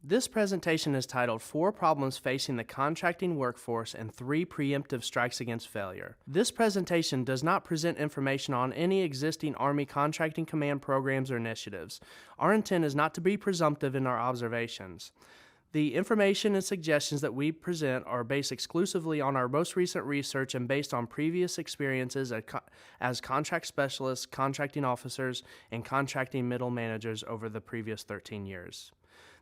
This presentation is titled 4 Problems Facing the Contracting Workforce and 3 Preemptive Strikes Against Failure. This presentation does not present information on any existing Army contracting command programs or initiatives. Our intent is not to be presumptive in our observations. The information and suggestions that we present are based exclusively on our most recent research and based on previous experiences as contract specialists, contracting officers, and contracting middle managers over the previous 13 years.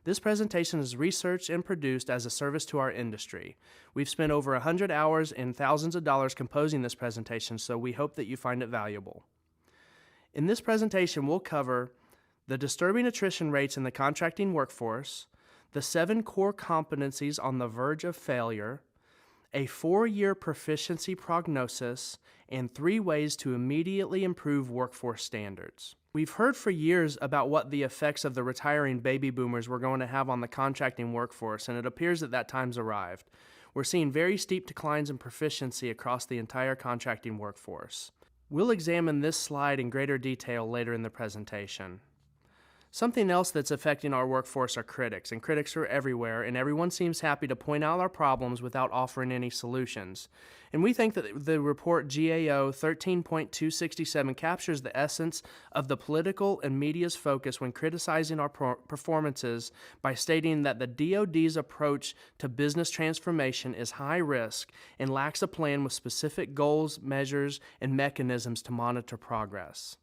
This presentation is researched and produced as a service to our industry. We've spent over 100 hours and thousands of dollars composing this presentation, so we hope that you find it valuable. In this presentation, we'll cover the disturbing attrition rates in the contracting workforce, the 7 core competencies on the verge of failure, a 4-year proficiency prognosis, and 3 ways to immediately improve workforce standards. We've heard for years about what the effects of the retiring baby boomers were going to have on the contracting workforce, and it appears that that time's arrived. We're seeing very steep declines in proficiency across the entire contracting workforce. We'll examine this slide in greater detail later in the presentation. Something else that's affecting our workforce are critics, and critics are everywhere, and everyone seems happy to point out our problems without offering any solutions. And we think that the report GAO 13.267 captures the essence of the political and media's focus when criticizing our performances by stating that the DoD's approach to business transformation is high risk and lacks a plan with specific goals, measures, and mechanisms to monitor progress.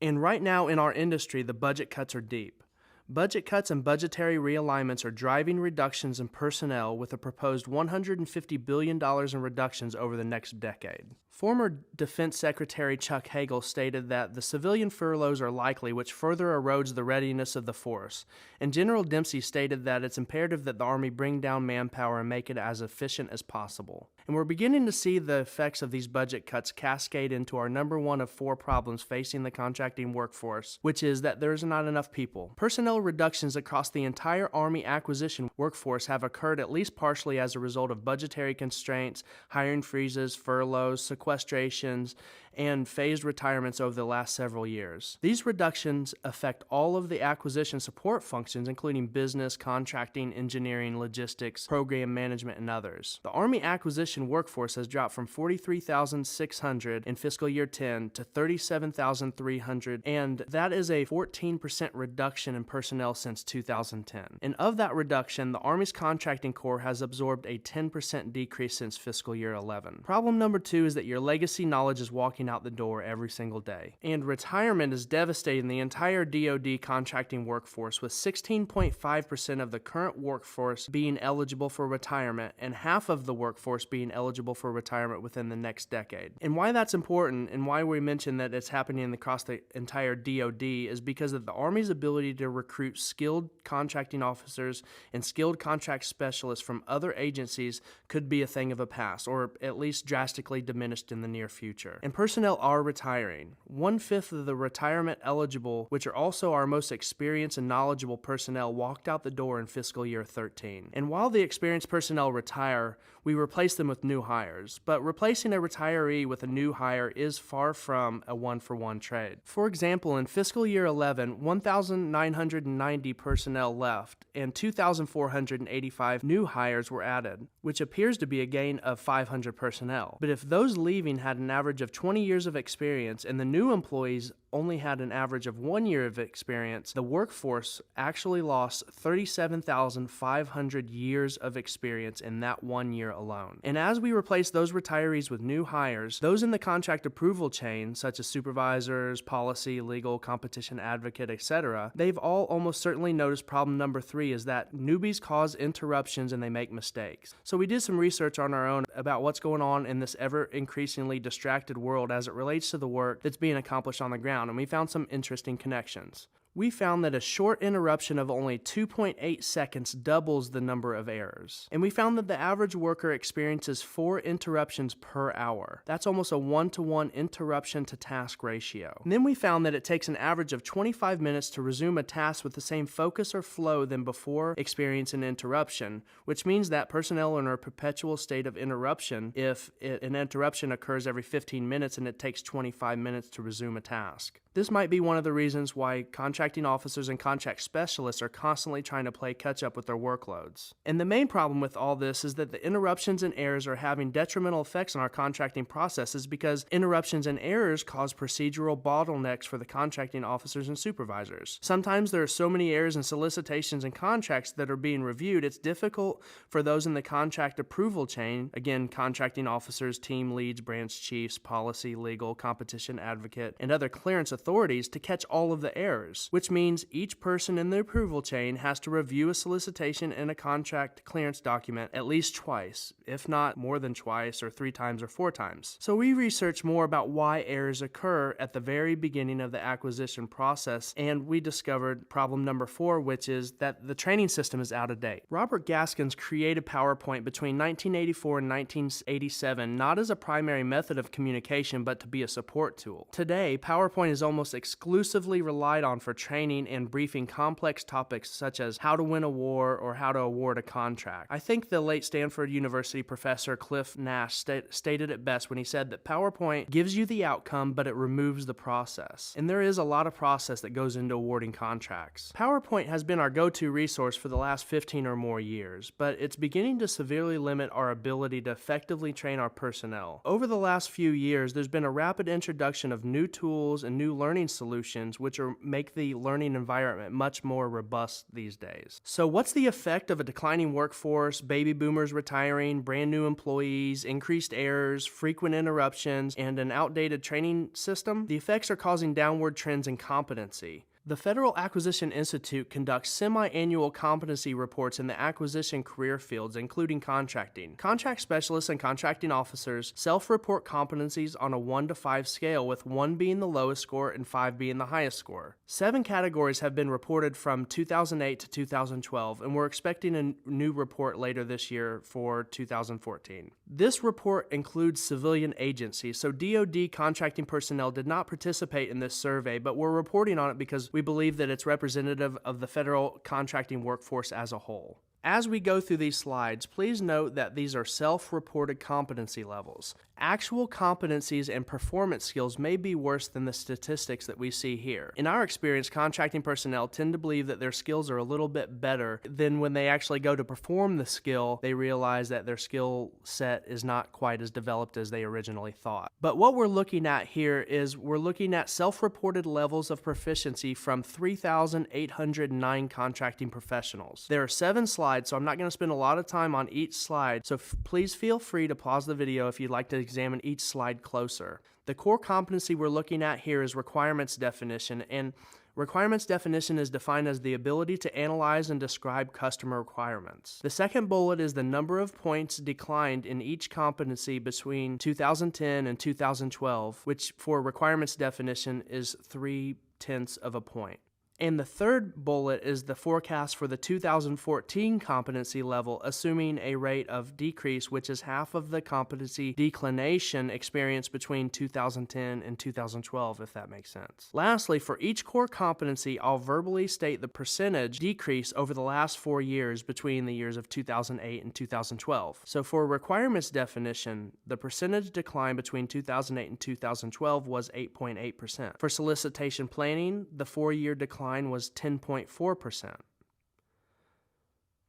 And right now in our industry, the budget cuts are deep. Budget cuts and budgetary realignments are driving reductions in personnel with a proposed $150 billion in reductions over the next decade. Former Defense Secretary Chuck Hagel stated that the civilian furloughs are likely, which further erodes the readiness of the force. And General Dempsey stated that it's imperative that the Army bring down manpower and make it as efficient as possible. And we're beginning to see the effects of these budget cuts cascade into our number 1 of 4 problems facing the contracting workforce, which is that there's not enough people. Personnel reductions across the entire Army acquisition workforce have occurred at least partially as a result of budgetary constraints, hiring freezes, furloughs, sequestrations, and phased retirements over the last several years. These reductions affect all of the acquisition support functions, including business, contracting, engineering, logistics, program management, and others. The Army acquisition workforce has dropped from 43,600 in fiscal year 10 to 37,300, and that is a 14% reduction in personnel since 2010. And of that reduction, the Army's contracting corps has absorbed a 10% decrease since fiscal year 11. Problem number 2 is that your legacy knowledge is walking out the door every single day. And retirement is devastating the entire DoD contracting workforce, with 16.5% of the current workforce being eligible for retirement and half of the workforce being eligible for retirement within the next decade. And why that's important and why we mention that it's happening across the entire DoD is because of the Army's ability to recruit skilled contracting officers and skilled contract specialists from other agencies could be a thing of the past, or at least drastically diminished in the near future. And personnel are retiring. 1/5 of the retirement eligible, which are also our most experienced and knowledgeable personnel, walked out the door in fiscal year 13. And while the experienced personnel retire, we replace them with new hires. But replacing a retiree with a new hire is far from a one-for-one trade. For example, in fiscal year 11, 1,990 personnel left and 2,485 new hires were added, which appears to be a gain of 500 personnel. But if those leaving had an average of 20 years of experience and the new employees only had an average of 1 year of experience, the workforce actually lost 37,500 years of experience in that 1 year alone. And as we replace those retirees with new hires, those in the contract approval chain, such as supervisors, policy, legal, competition advocate, etc., they've all almost certainly noticed problem number 3 is that newbies cause interruptions and they make mistakes. So we did some research on our own about what's going on in this ever increasingly distracted world as it relates to the work that's being accomplished on the ground, and we found some interesting connections. We found that a short interruption of only 2.8 seconds doubles the number of errors. And we found that the average worker experiences 4 interruptions per hour. That's almost a 1-to-1 interruption to task ratio. And then we found that it takes an average of 25 minutes to resume a task with the same focus or flow than before experiencing an interruption, which means that personnel are in a perpetual state of interruption if an interruption occurs every 15 minutes and it takes 25 minutes to resume a task. This might be one of the reasons why contract contracting officers and contract specialists are constantly trying to play catch up with their workloads. And the main problem with all this is that the interruptions and errors are having detrimental effects on our contracting processes because interruptions and errors cause procedural bottlenecks for the contracting officers and supervisors. Sometimes there are so many errors in solicitations and contracts that are being reviewed, it's difficult for those in the contract approval chain, again, contracting officers, team leads, branch chiefs, policy, legal, competition advocate, and other clearance authorities to catch all of the errors, which means each person in the approval chain has to review a solicitation and a contract clearance document at least twice, if not more than twice or 3 times or 4 times. So we researched more about why errors occur at the very beginning of the acquisition process, and we discovered problem number 4, which is that the training system is out of date. Robert Gaskins created PowerPoint between 1984 and 1987 not as a primary method of communication, but to be a support tool. Today, PowerPoint is almost exclusively relied on for training and briefing complex topics such as how to win a war or how to award a contract. I think the late Stanford University professor Cliff Nash stated it best when he said that PowerPoint gives you the outcome, but it removes the process. And there is a lot of process that goes into awarding contracts. PowerPoint has been our go-to resource for the last 15 or more years, but it's beginning to severely limit our ability to effectively train our personnel. Over the last few years, there's been a rapid introduction of new tools and new learning solutions which make the learning environment much more robust these days. So what's the effect of a declining workforce, baby boomers retiring, brand new employees, increased errors, frequent interruptions, and an outdated training system? The effects are causing downward trends in competency. The Federal Acquisition Institute conducts semi-annual competency reports in the acquisition career fields, including contracting. Contract specialists and contracting officers self-report competencies on a 1 to 5 scale, with 1 being the lowest score and 5 being the highest score. 7 categories have been reported from 2008 to 2012, and we're expecting a new report later this year for 2014. This report includes civilian agencies, so DoD contracting personnel did not participate in this survey, but we're reporting on it because we believe that it's representative of the federal contracting workforce as a whole. As we go through these slides, please note that these are self-reported competency levels. Actual competencies and performance skills may be worse than the statistics that we see here. In our experience, contracting personnel tend to believe that their skills are a little bit better than when they actually go to perform the skill, they realize that their skill set is not quite as developed as they originally thought. But what we're looking at here is we're looking at self-reported levels of proficiency from 3,809 contracting professionals. There are 7 slides, so I'm not going to spend a lot of time on each slide, so please feel free to pause the video if you'd like to examine each slide closer. The core competency we're looking at here is requirements definition, and requirements definition is defined as the ability to analyze and describe customer requirements. The second bullet is the number of points declined in each competency between 2010 and 2012, which for requirements definition is 0.3 of a point. And the third bullet is the forecast for the 2014 competency level, assuming a rate of decrease, which is half of the competency declination experienced between 2010 and 2012, if that makes sense. Lastly, for each core competency, I'll verbally state the percentage decrease over the last 4 years between the years of 2008 and 2012. So for requirements definition, the percentage decline between 2008 and 2012 was 8.8%. For solicitation planning, the 4-year decline was 10.4%.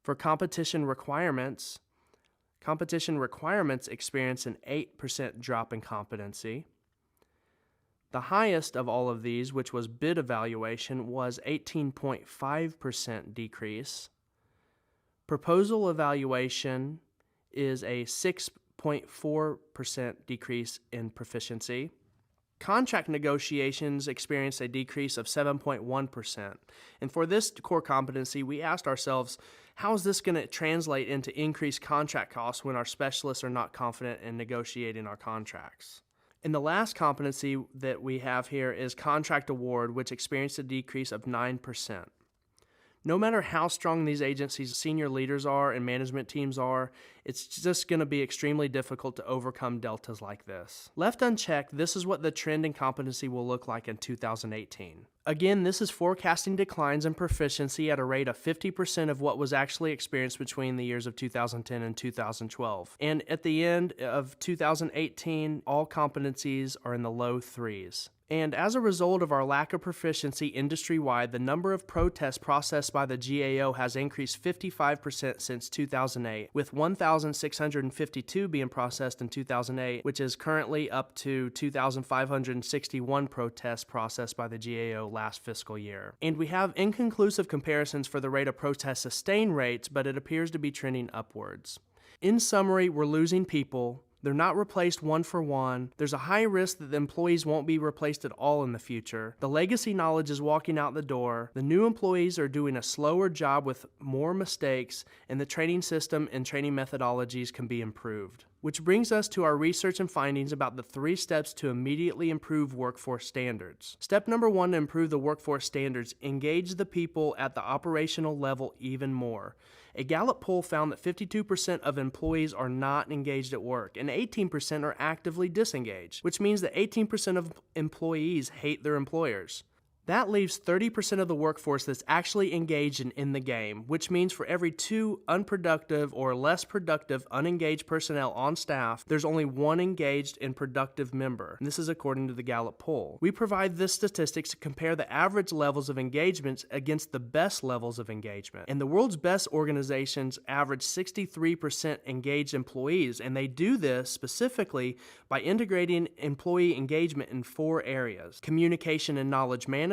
For competition requirements experienced an 8% drop in competency. The highest of all of these, which was bid evaluation, was 18.5% decrease. Proposal evaluation is a 6.4% decrease in proficiency. Contract negotiations experienced a decrease of 7.1%. And for this core competency, we asked ourselves, how is this going to translate into increased contract costs when our specialists are not confident in negotiating our contracts? And the last competency that we have here is contract award, which experienced a decrease of 9%. No matter how strong these agencies' senior leaders are and management teams are, It's just going to be extremely difficult to overcome deltas like this. Left unchecked, this is what the trend in competency will look like in 2018. Again, this is forecasting declines in proficiency at a rate of 50% of what was actually experienced between the years of 2010 and 2012. And at the end of 2018, all competencies are in the low threes. And as a result of our lack of proficiency industry-wide, the number of protests processed by the GAO has increased 55% since 2008, with 1,652 being processed in 2008, which is currently up to 2,561 protests processed by the GAO last fiscal year. And we have inconclusive comparisons for the rate of protest sustain rates, but it appears to be trending upwards. In summary, we're losing people. They're not replaced one for one. There's a high risk that the employees won't be replaced at all in the future. The legacy knowledge is walking out the door. The new employees are doing a slower job with more mistakes, and the training system and training methodologies can be improved. Which brings us to our research and findings about the 3 steps to immediately improve workforce standards. Step number 1 to improve the workforce standards: engage the people at the operational level even more. A Gallup poll found that 52% of employees are not engaged at work, and 18% are actively disengaged, which means that 18% of employees hate their employers. That leaves 30% of the workforce that's actually engaged and in the game, which means for every 2 unproductive or less productive unengaged personnel on staff, there's only 1 engaged and productive member. And this is according to the Gallup poll. We provide this statistics to compare the average levels of engagements against the best levels of engagement. And the world's best organizations average 63% engaged employees, and they do this specifically by integrating employee engagement in 4 areas: communication and knowledge management,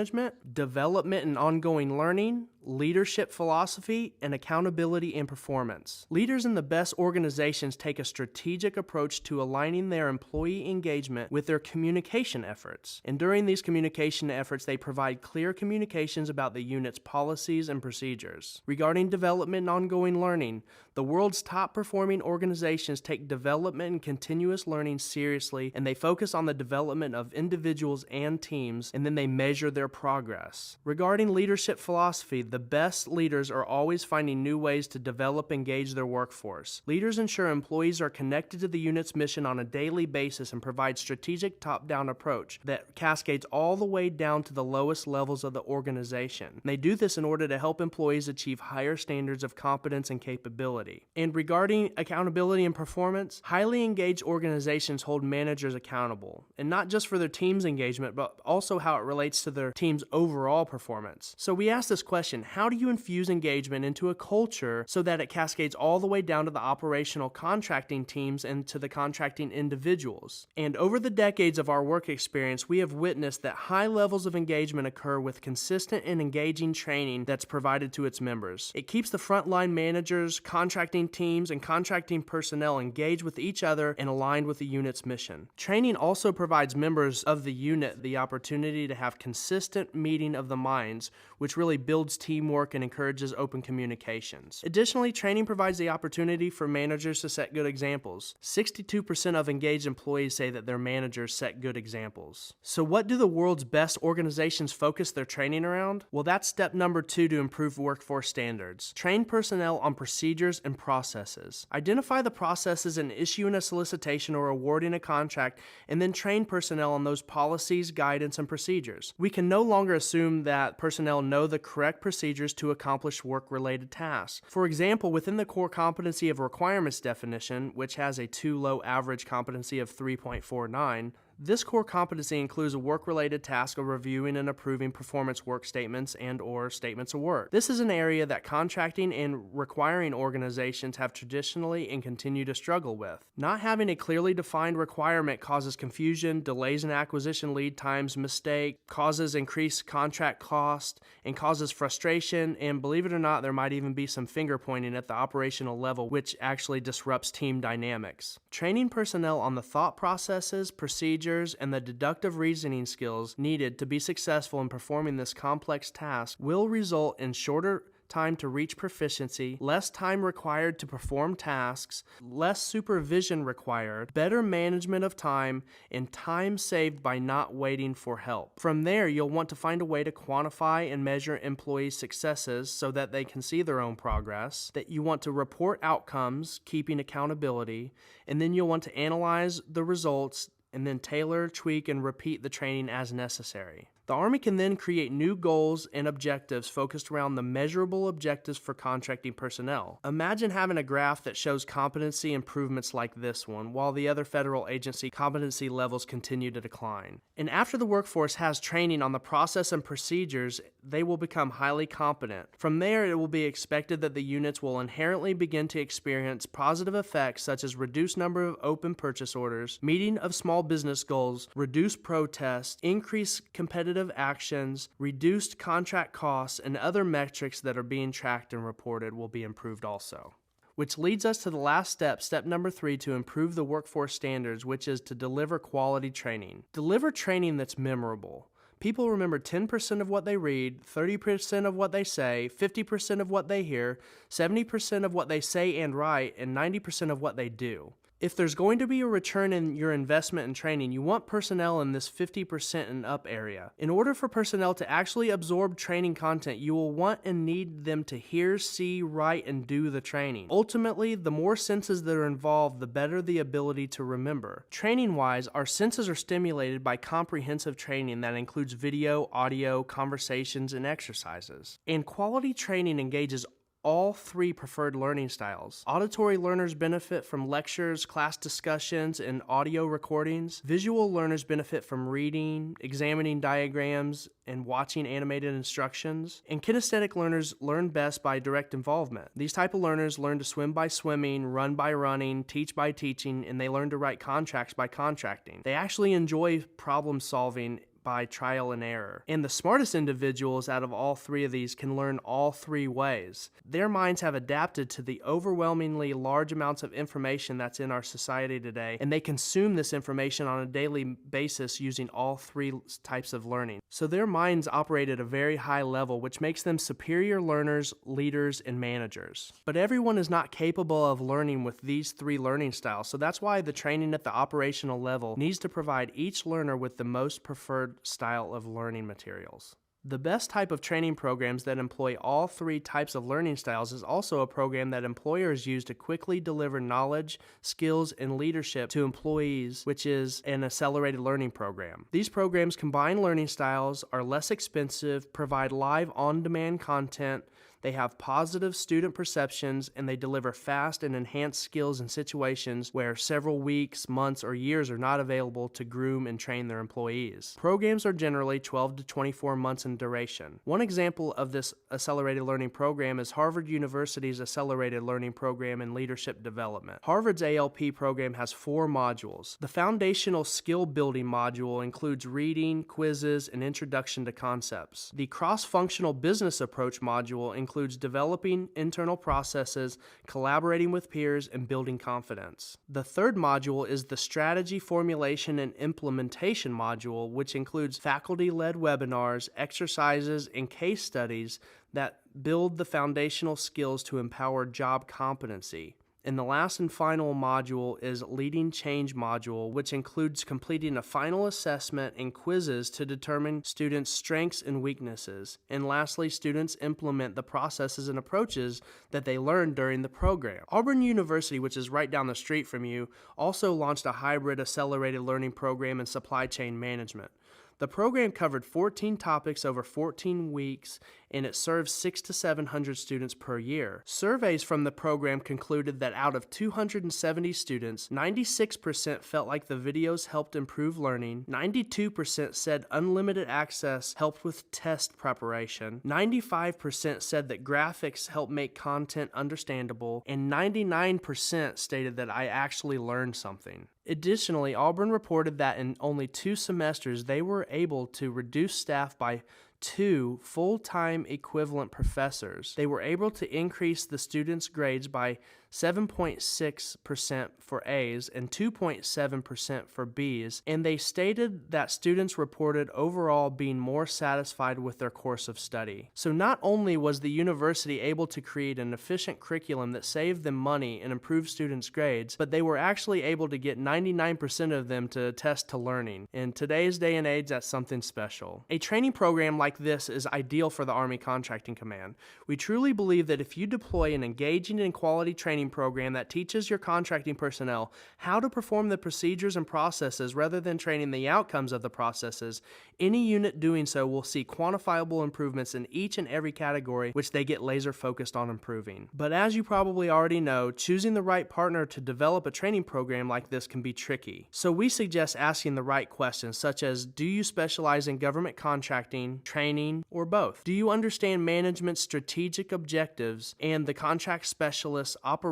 development and ongoing learning, leadership philosophy, and accountability and performance. Leaders in the best organizations take a strategic approach to aligning their employee engagement with their communication efforts. And during these communication efforts, they provide clear communications about the unit's policies and procedures. Regarding development and ongoing learning, the world's top performing organizations take development and continuous learning seriously, and they focus on the development of individuals and teams, and then they measure their progress. Regarding leadership philosophy, the best leaders are always finding new ways to develop and engage their workforce. Leaders ensure employees are connected to the unit's mission on a daily basis and provide strategic top-down approach that cascades all the way down to the lowest levels of the organization. They do this in order to help employees achieve higher standards of competence and capability. And regarding accountability and performance, highly engaged organizations hold managers accountable, and not just for their team's engagement, but also how it relates to their team's overall performance. So we ask this question: how do you infuse engagement into a culture so that it cascades all the way down to the operational contracting teams and to the contracting individuals? And over the decades of our work experience, we have witnessed that high levels of engagement occur with consistent and engaging training that's provided to its members. It keeps the frontline managers, contracting teams, and contracting personnel engaged with each other and aligned with the unit's mission. Training also provides members of the unit the opportunity to have consistent meeting of the minds, which really builds teamwork and encourages open communications. Additionally, training provides the opportunity for managers to set good examples. 62% of engaged employees say that their managers set good examples. So what do the world's best organizations focus their training around? Well, that's step number 2 to improve workforce standards. Train personnel on procedures and processes. Identify the processes in issuing a solicitation or awarding a contract, and then train personnel on those policies, guidance, and procedures. We can no longer assume that personnel know the correct procedures to accomplish work-related tasks. For example, within the core competency of requirements definition, which has a too low average competency of 3.49, this core competency includes a work-related task of reviewing and approving performance work statements and/or statements of work. This is an area that contracting and requiring organizations have traditionally and continue to struggle with. Not having a clearly defined requirement causes confusion, delays in acquisition lead times, mistake, causes increased contract cost, and causes frustration, and believe it or not, there might even be some finger pointing at the operational level, which actually disrupts team dynamics. Training personnel on the thought processes, procedures, and the deductive reasoning skills needed to be successful in performing this complex task will result in shorter time to reach proficiency, less time required to perform tasks, less supervision required, better management of time, and time saved by not waiting for help. From there, you'll want to find a way to quantify and measure employee successes so that they can see their own progress, that you want to report outcomes, keeping accountability, and then you'll want to analyze the results and then tailor, tweak, and repeat the training as necessary. The Army can then create new goals and objectives focused around the measurable objectives for contracting personnel. Imagine having a graph that shows competency improvements like this one, while the other federal agency competency levels continue to decline. And after the workforce has training on the process and procedures, they will become highly competent. From there, it will be expected that the units will inherently begin to experience positive effects such as reduced number of open purchase orders, meeting of small business goals, reduced protests, increased competitive actions, reduced contract costs, and other metrics that are being tracked and reported will be improved also. Which leads us to the last step, step number 3, to improve the workforce standards, which is to deliver quality training. Deliver training that's memorable. People remember 10% of what they read, 30% of what they say, 50% of what they hear, 70% of what they say and write, and 90% of what they do. If there's going to be a return in your investment in training, you want personnel in this 50% and up area. In order for personnel to actually absorb training content, you will want and need them to hear, see, write, and do the training. Ultimately, the more senses that are involved, the better the ability to remember. Training-wise, our senses are stimulated by comprehensive training that includes video, audio, conversations, and exercises. And quality training engages all 3 preferred learning styles. Auditory learners benefit from lectures, class discussions, and audio recordings. Visual learners benefit from reading, examining diagrams, and watching animated instructions. And kinesthetic learners learn best by direct involvement. These type of learners learn to swim by swimming, run by running, teach by teaching, and they learn to write contracts by contracting. They actually enjoy problem solving by trial and error. And the smartest individuals out of all 3 of these can learn all 3 ways. Their minds have adapted to the overwhelmingly large amounts of information that's in our society today, and they consume this information on a daily basis using all 3 types of learning. So their minds operate at a very high level, which makes them superior learners, leaders, and managers. But everyone is not capable of learning with these 3 learning styles, so that's why the training at the operational level needs to provide each learner with the most preferred style of learning materials. The best type of training programs that employ all 3 types of learning styles is also a program that employers use to quickly deliver knowledge, skills, and leadership to employees, which is an accelerated learning program. These programs combine learning styles, are less expensive, provide live on-demand content, they have positive student perceptions, and they deliver fast and enhanced skills in situations where several weeks, months, or years are not available to groom and train their employees. Programs are generally 12 to 24 months in duration. One example of this accelerated learning program is Harvard University's Accelerated Learning Program in Leadership Development. Harvard's ALP program has 4 modules. The Foundational Skill Building module includes reading, quizzes, and introduction to concepts. The Cross-Functional Business Approach module includes developing internal processes, collaborating with peers, and building confidence. The 3rd module is the Strategy Formulation and Implementation module, which includes faculty-led webinars, exercises, and case studies that build the foundational skills to empower job competency. And the last and final module is Leading Change module, which includes completing a final assessment and quizzes to determine students' strengths and weaknesses. And lastly, students implement the processes and approaches that they learned during the program. Auburn University, which is right down the street from you, also launched a hybrid accelerated learning program in supply chain management. The program covered 14 topics over 14 weeks, and it serves 600 to 700 students per year. Surveys from the program concluded that out of 270 students, 96% felt like the videos helped improve learning, 92% said unlimited access helped with test preparation, 95% said that graphics helped make content understandable, and 99% stated that I actually learned something. Additionally, Auburn reported that in only 2 semesters, they were able to reduce staff by 2 full-time equivalent professors. They were able to increase the students' grades by 7.6% for A's and 2.7% for B's, and they stated that students reported overall being more satisfied with their course of study. So not only was the university able to create an efficient curriculum that saved them money and improved students' grades, but they were actually able to get 99% of them to attest to learning. In today's day and age, that's something special. A training program like this is ideal for the Army Contracting Command. We truly believe that if you deploy an engaging and quality training program that teaches your contracting personnel how to perform the procedures and processes rather than training the outcomes of the processes, any unit doing so will see quantifiable improvements in each and every category which they get laser focused on improving. But as you probably already know, choosing the right partner to develop a training program like this can be tricky. So we suggest asking the right questions, such as, do you specialize in government contracting, training, or both? Do you understand management's strategic objectives and the contract specialist's operational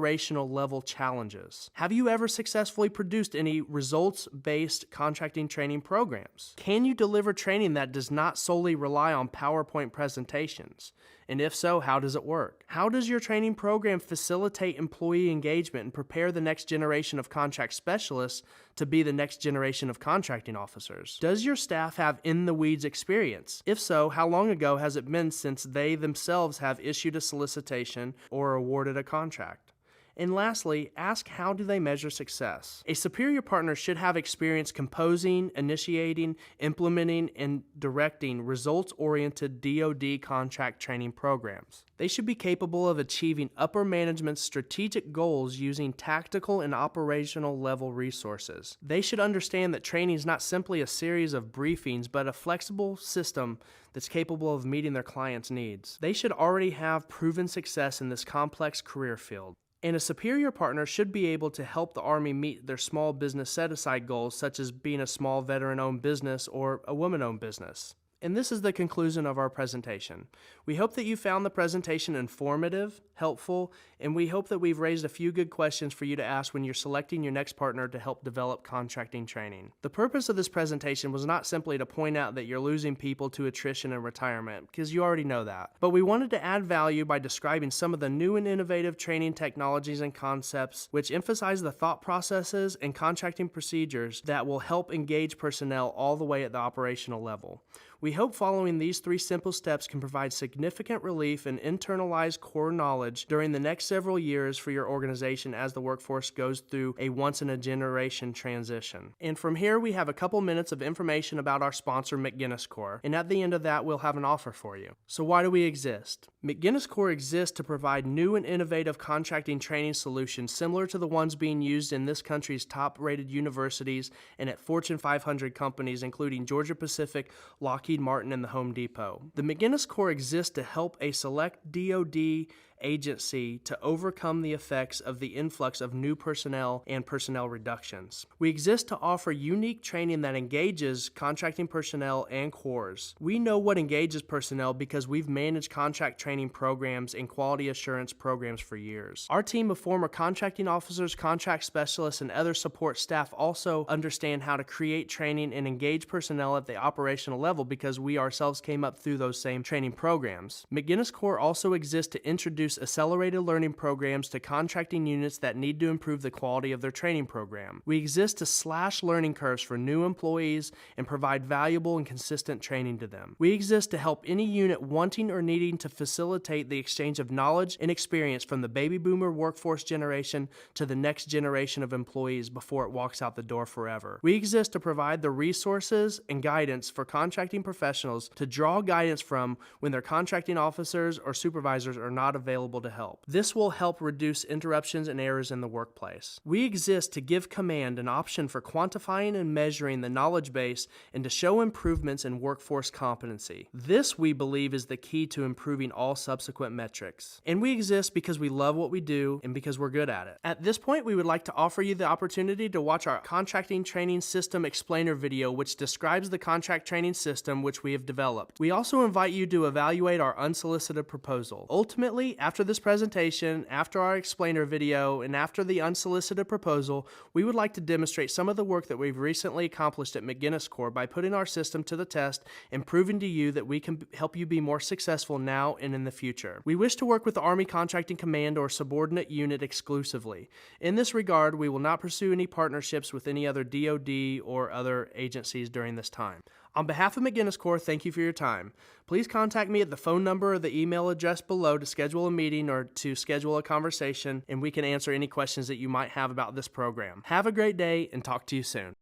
level challenges? Have you ever successfully produced any results-based contracting training programs? Can you deliver training that does not solely rely on PowerPoint presentations? And if so, how does it work? How does your training program facilitate employee engagement and prepare the next generation of contract specialists to be the next generation of contracting officers? Does your staff have in-the-weeds experience? If so, how long ago has it been since they themselves have issued a solicitation or awarded a contract? And lastly, ask, how do they measure success? A superior partner should have experience composing, initiating, implementing, and directing results-oriented DoD contract training programs. They should be capable of achieving upper management's strategic goals using tactical and operational level resources. They should understand that training is not simply a series of briefings, but a flexible system that's capable of meeting their clients' needs. They should already have proven success in this complex career field. And a superior partner should be able to help the Army meet their small business set-aside goals, such as being a small veteran-owned business or a woman-owned business. And this is the conclusion of our presentation. We hope that you found the presentation informative, helpful, and we hope that we've raised a few good questions for you to ask when you're selecting your next partner to help develop contracting training. The purpose of this presentation was not simply to point out that you're losing people to attrition and retirement, because you already know that. But we wanted to add value by describing some of the new and innovative training technologies and concepts which emphasize the thought processes and contracting procedures that will help engage personnel all the way at the operational level. We hope following these 3 simple steps can provide significant relief and internalized core knowledge during the next several years for your organization as the workforce goes through a once-in-a-generation transition. And from here, we have a couple minutes of information about our sponsor, McGinnis Corps, and at the end of that, we'll have an offer for you. So why do we exist? McGinnis Corps exists to provide new and innovative contracting training solutions similar to the ones being used in this country's top-rated universities and at Fortune 500 companies, including Georgia-Pacific, Lockheed Martin, and the Home Depot. The McGinnis Corps exists to help a select DoD agency to overcome the effects of the influx of new personnel and personnel reductions. We exist to offer unique training that engages contracting personnel and corps. We know what engages personnel because we've managed contract training programs and quality assurance programs for years. Our team of former contracting officers, contract specialists, and other support staff also understand how to create training and engage personnel at the operational level because we ourselves came up through those same training programs. McGinnis Corps also exists to introduce accelerated learning programs to contracting units that need to improve the quality of their training program. We exist to slash learning curves for new employees and provide valuable and consistent training to them. We exist to help any unit wanting or needing to facilitate the exchange of knowledge and experience from the baby boomer workforce generation to the next generation of employees before it walks out the door forever. We exist to provide the resources and guidance for contracting professionals to draw guidance from when their contracting officers or supervisors are not available to help. This will help reduce interruptions and errors in the workplace. We exist to give command an option for quantifying and measuring the knowledge base and to show improvements in workforce competency. This, we believe, is the key to improving all subsequent metrics. And we exist because we love what we do and because we're good at it. At this point, we would like to offer you the opportunity to watch our contracting training system explainer video, which describes the contract training system which we have developed. We also invite you to evaluate our unsolicited proposal. Ultimately, After this presentation, after our explainer video, and after the unsolicited proposal, we would like to demonstrate some of the work that we've recently accomplished at McGinnis Corps by putting our system to the test and proving to you that we can help you be more successful now and in the future. We wish to work with the Army Contracting Command or subordinate unit exclusively. In this regard, we will not pursue any partnerships with any other DoD or other agencies during this time. On behalf of McGinnis Corps, thank you for your time. Please contact me at the phone number or the email address below to schedule a meeting or to schedule a conversation, and we can answer any questions that you might have about this program. Have a great day and talk to you soon.